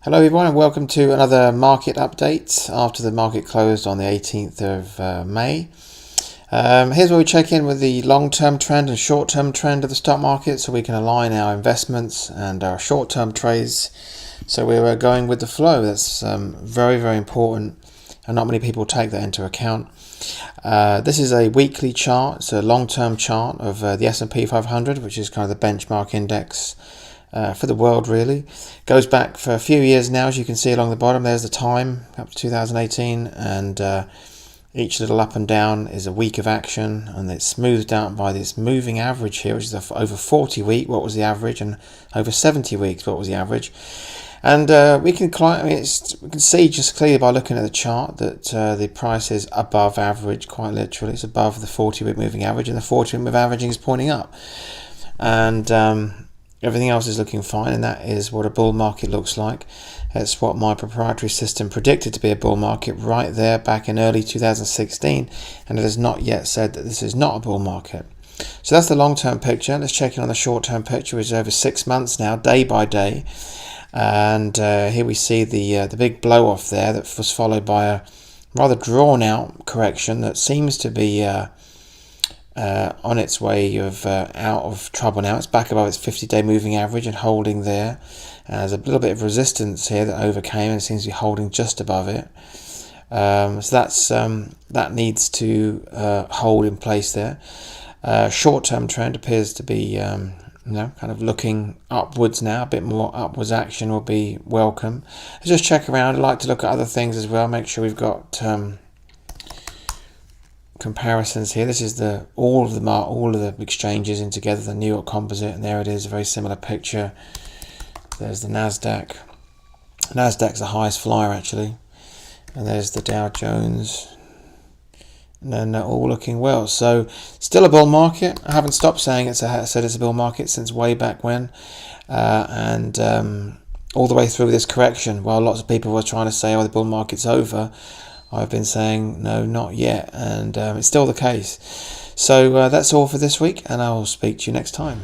Hello everyone and welcome to another market update after the market closed on the 18th of May. Here's where we check in with the long-term trend and short-term trend of the stock market so we can align our investments and our short-term trades. So we're going with the flow. That's very, very important, and not many people take that into account. This is a weekly chart. It's a long-term chart of the S&P 500, which is kind of the benchmark index for the world, really. Goes back for a few years now, as you can see along the bottom. There's the time up to 2018, and each little up and down is a week of action, and it's smoothed out by this moving average here, which is over 40 week. What was the average? And over 70 weeks, what was the average? And we can see just clearly by looking at the chart that the price is above average, quite literally. It's above the 40-week moving average, and the 40-week moving average is pointing up. And everything else is looking fine, and that is what a bull market looks like. It's what my proprietary system predicted to be a bull market right there back in early 2016, and it has not yet said that this is not a bull market. So that's the long-term picture. Let's check in on the short-term picture, which is over 6 months now, day by day. And here we see the big blow-off there that was followed by a rather drawn-out correction that seems to be on its way of out of trouble now. It's back above its 50-day moving average and holding there. There's a little bit of resistance here that overcame and seems to be holding just above it. So that needs to hold in place there. Short-term trend appears to be kind of looking upwards now. A bit more upwards action will be welcome. Let's just check around. I'd like to look at other things as well. Make sure we've got comparisons here. This is all of the exchanges in together, the New York Composite, and there it is, a very similar picture. There's the Nasdaq. Nasdaq's the highest flyer actually, and there's the Dow Jones, and then they're all looking well. So still a bull market. I haven't stopped saying it's a bull market since way back when, and all the way through this correction. While lots of people were trying to say, "Oh, the bull market's over," I've been saying no, not yet, and it's still the case. So that's all for this week, and I will speak to you next time.